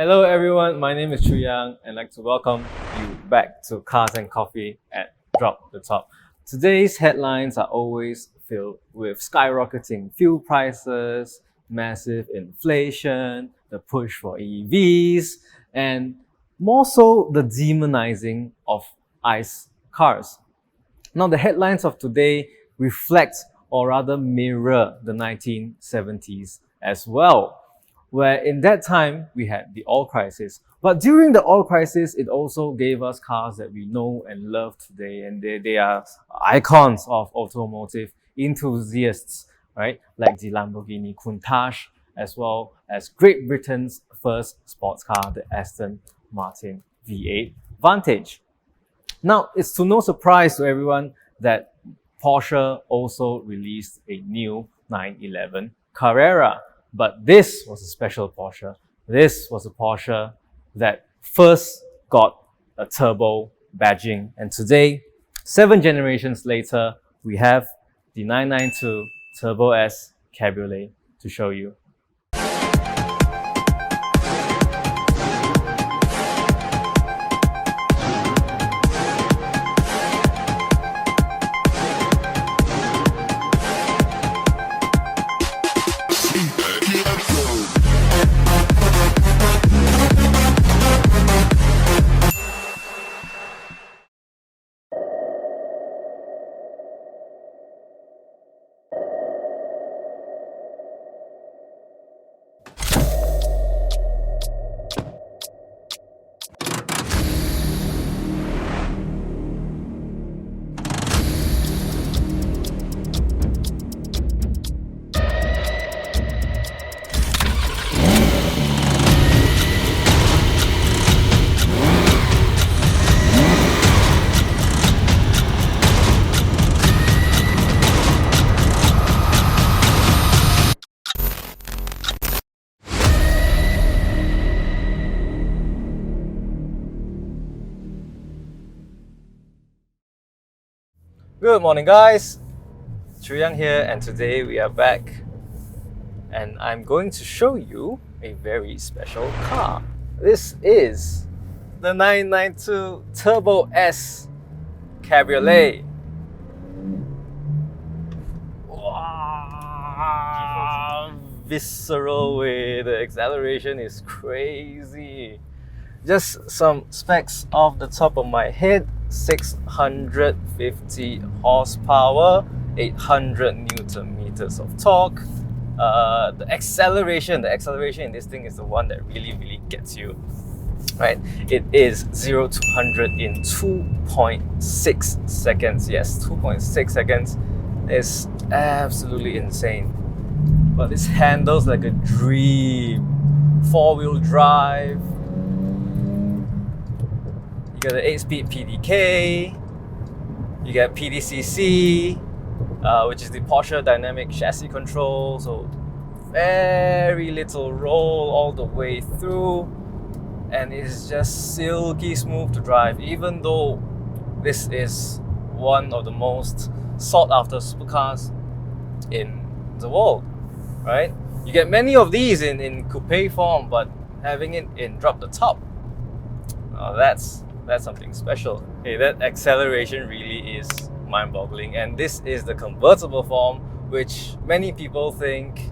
Hello everyone, my name is Chu Yang and I'd like to welcome you back to Cars and Coffee at Drop the Top. Today's headlines are always filled with skyrocketing fuel prices, massive inflation, the push for EVs, and more so the demonizing of ICE cars. Now, the headlines of today reflect or rather mirror the 1970s as well, where in that time we had the oil crisis. But during the oil crisis, it also gave us cars that we know and love today, and they are icons of automotive enthusiasts, right? Like the Lamborghini Countach, as well as Great Britain's first sports car, the Aston Martin V8 Vantage. Now, it's to no surprise to everyone that Porsche also released a new 911 Carrera. But this was a special Porsche. This was a Porsche that first got a turbo badging. And today, 7 generations later, we have the 992 Turbo S Cabriolet to show you. Good morning, guys. Chu Yang here, and today we are back, and I'm going to show you a very special car. This is the 992 Turbo S Cabriolet. Wow, visceral way. The acceleration is crazy. Just some specs off the top of my head. 650 horsepower, 800 newton meters of torque. The acceleration in this thing is the one that really gets you, right? It is 0 to 100 in 2.6 seconds. Yes, 2.6 seconds is absolutely insane. But this handles like a dream. 4-wheel drive. You get an 8-speed PDK, you get PDCC, which is the Porsche Dynamic Chassis Control, so very little roll all the way through, and it's just silky smooth to drive, even though this is one of the most sought after supercars in the world, right? You get many of these in coupe form, but having it in drop the top, that's something special. Okay, that acceleration really is mind-boggling, and this is the convertible form, which many people think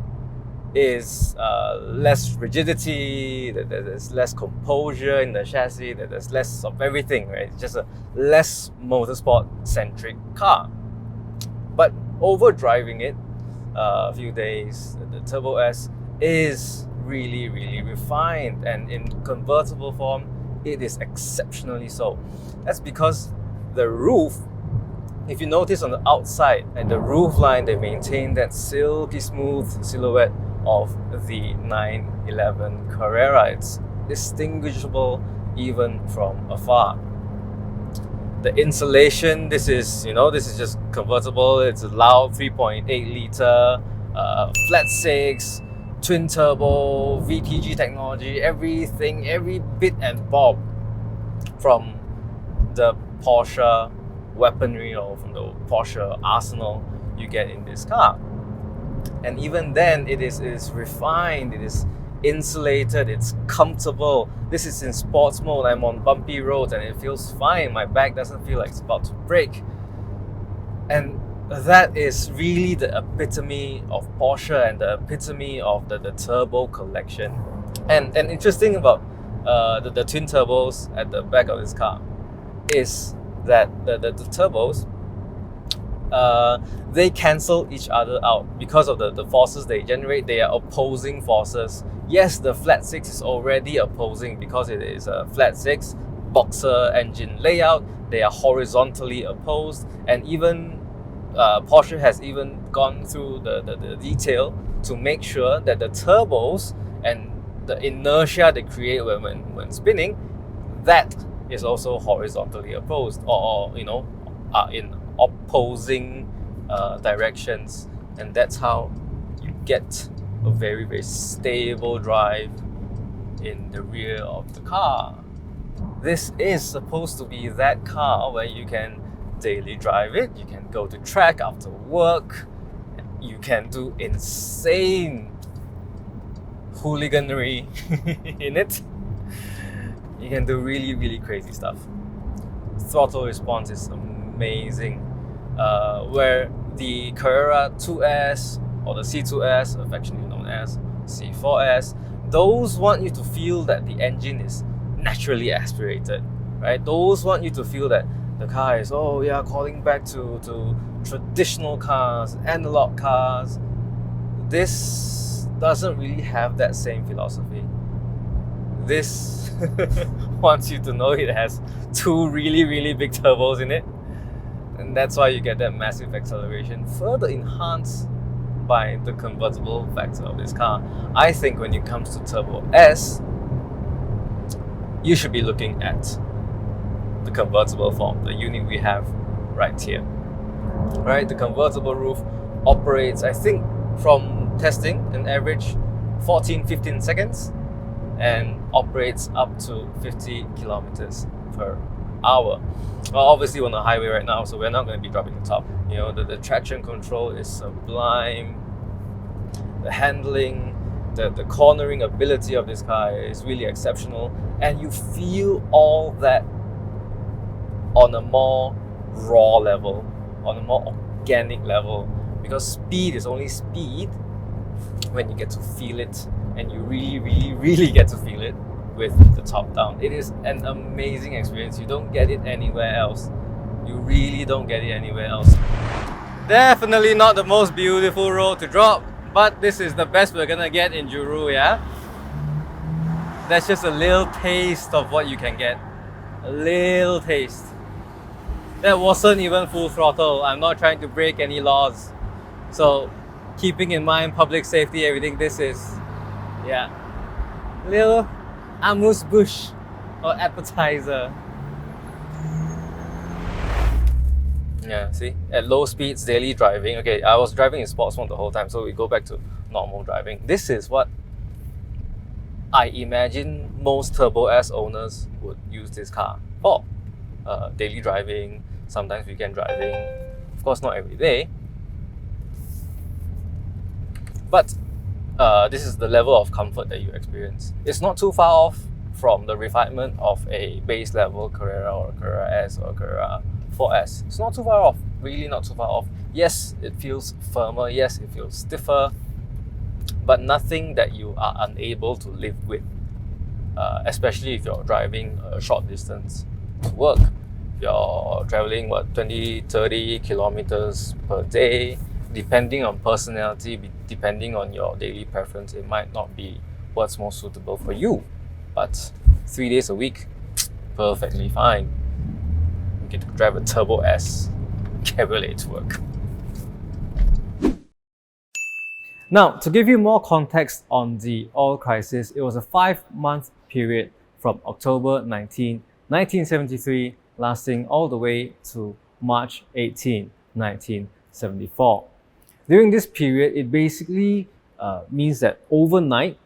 is less rigidity, that there's less composure in the chassis, that there's less of everything, right? It's just a less motorsport-centric car. But over driving it a few days, the Turbo S is really refined, and in convertible form, it is exceptionally so. That's because the roof, if you notice on the outside, at the roof line, they maintain that silky smooth silhouette of the 911 Carrera. It's distinguishable even from afar. The insulation, this is just convertible. It's a loud 3.8 liter, flat 6, twin turbo, VTG technology, everything, every bit and bob from the Porsche weaponry or from the Porsche arsenal you get in this car. And even then, it is refined, it is insulated, it's comfortable. This is in sports mode. I'm on bumpy roads and it feels fine. My back doesn't feel like it's about to break. And that is really the epitome of Porsche and the epitome of the turbo collection. And interesting about the twin turbos at the back of this car is that the turbos, they cancel each other out because of the forces they generate. They are opposing forces. Yes, the flat six is already opposing because it is a flat six boxer engine layout. They are horizontally opposed, and even Porsche has even gone through the detail to make sure that the turbos and the inertia they create when spinning, that is also horizontally opposed, or are in opposing directions, and that's how you get a very, very stable drive in the rear of the car. This is supposed to be that car where you can daily drive it, you can go to track after work, you can do insane hooliganry in it. You can do really, really crazy stuff. Throttle response is amazing. Where the Carrera 2S or the C2S, affectionately known as C4S, those want you to feel that the engine is naturally aspirated, right? Those want you to feel that the car is, calling back to traditional cars, analog cars. This doesn't really have that same philosophy. This wants you to know it has two really, really big turbos in it, and that's why you get that massive acceleration, further enhanced by the convertible factor of this car. I think when it comes to Turbo S, you should be looking at the convertible form, the unit we have right here. Right, the convertible roof operates, I think, from testing, an average 14-15 seconds, and operates up to 50 kilometers per hour. Well, obviously we're on the highway right now, so we're not going to be dropping the top. The traction control is sublime. The handling, the cornering ability of this car is really exceptional, and you feel all that on a more raw level, on a more organic level, because speed is only speed when you get to feel it, and you really, really, really get to feel it with the top down. It is an amazing experience. You don't get it anywhere else. You really don't get it anywhere else. Definitely not the most beautiful road to drop, but this is the best we're gonna get in Juru, yeah? That's just a little taste of what you can get. A little taste. That wasn't even full throttle. I'm not trying to break any laws. So, keeping in mind public safety, everything, this is, little amuse bouche or appetizer. Yeah, see, at low speeds, daily driving. Okay, I was driving in sports mode the whole time, so we go back to normal driving. This is what I imagine most Turbo S owners would use this car for. Daily driving, sometimes weekend driving. Of course, not every day. But this is the level of comfort that you experience. It's not too far off from the refinement of a base level Carrera or Carrera S or Carrera 4S. It's not too far off, really not too far off. Yes, it feels firmer, yes, it feels stiffer, but nothing that you are unable to live with, especially if you're driving a short distance to work. You're traveling 20-30 kilometers per day. Depending on personality, depending on your daily preference, it might not be what's most suitable for you. But 3 days a week, perfectly fine. You get to drive a Turbo S Cabriolet to work. Now, to give you more context on the oil crisis, it was a 5-month period from October 19, 1973, lasting all the way to March 18, 1974. During this period, it basically means that overnight,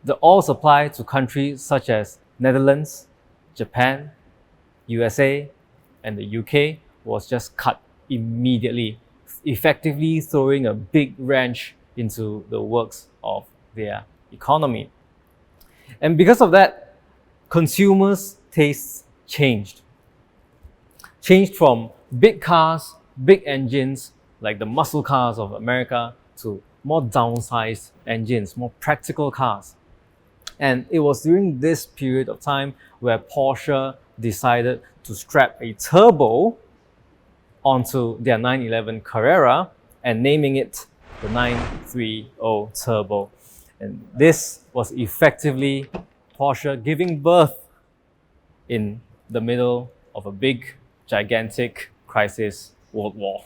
the oil supply to countries such as Netherlands, Japan, USA, and the UK was just cut immediately, effectively throwing a big wrench into the works of their economy. And because of that, consumers' tastes changed. Changed from big cars, big engines, like the muscle cars of America, to more downsized engines, more practical cars. And it was during this period of time where Porsche decided to strap a turbo onto their 911 Carrera and naming it the 930 Turbo. And this was effectively Porsche giving birth in the middle of a big, gigantic crisis, World War.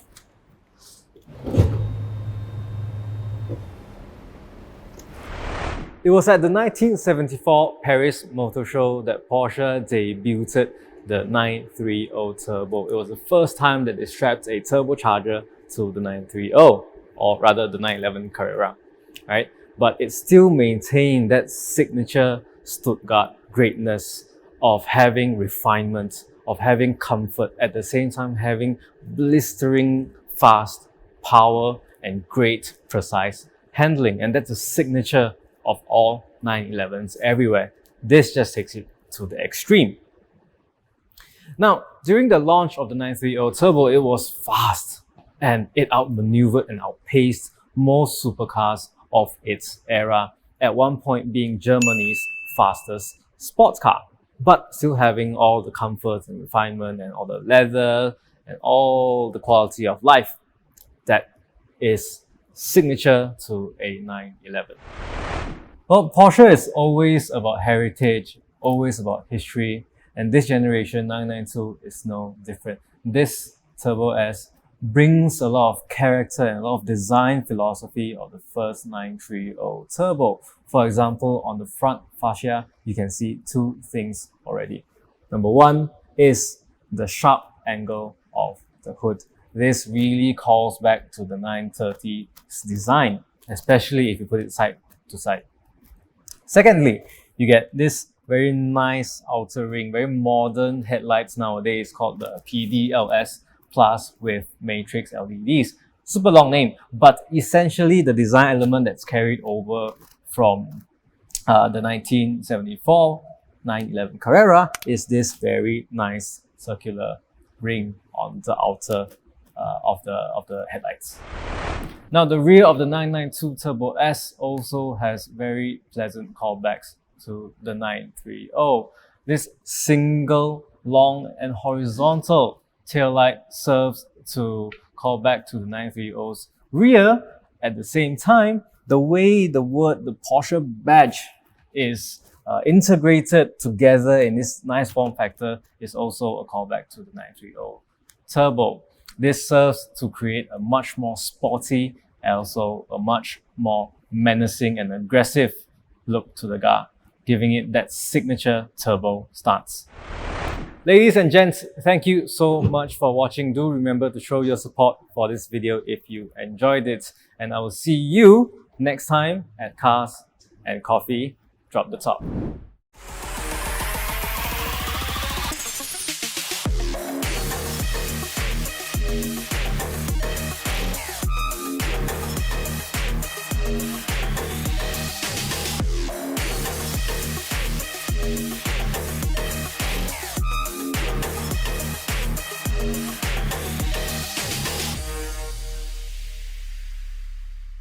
It was at the 1974 Paris Motor Show that Porsche debuted the 930 Turbo. It was the first time that they strapped a turbocharger to the 930, or rather the 911 Carrera, right? But it still maintained that signature Stuttgart greatness of having refinement, of having comfort, at the same time having blistering fast power and great precise handling. And that's a signature of all 911s everywhere. This just takes it to the extreme. Now, during the launch of the 930 Turbo, it was fast and it outmaneuvered and outpaced most supercars of its era, at one point being Germany's fastest sports car, but still having all the comfort and refinement and all the leather and all the quality of life that is signature to a 911. Well, Porsche is always about heritage, always about history, and this generation 992 is no different. This Turbo S brings a lot of character and a lot of design philosophy of the first 930 Turbo. For example, on the front fascia, you can see two things already. Number one is the sharp angle of the hood. This really calls back to the 930's design, especially if you put it side to side. Secondly, you get this very nice outer ring, very modern headlights nowadays called the PDLS Plus with matrix LEDs. Super long name, but essentially the design element that's carried over from the 1974 911 Carrera is this very nice circular ring on the outer of the headlights. Now, the rear of the 992 Turbo S also has very pleasant callbacks to the 930. This single, long and horizontal taillight serves to call back to the 930's rear. At the same time, the way the Porsche badge is integrated together in this nice form factor is also a callback to the 930 Turbo. This serves to create a much more sporty and also a much more menacing and aggressive look to the car, giving it that signature turbo stance. Ladies and gents, thank you so much for watching. Do remember to show your support for this video if you enjoyed it. And I will see you next time at Cars and Coffee. Drop the top.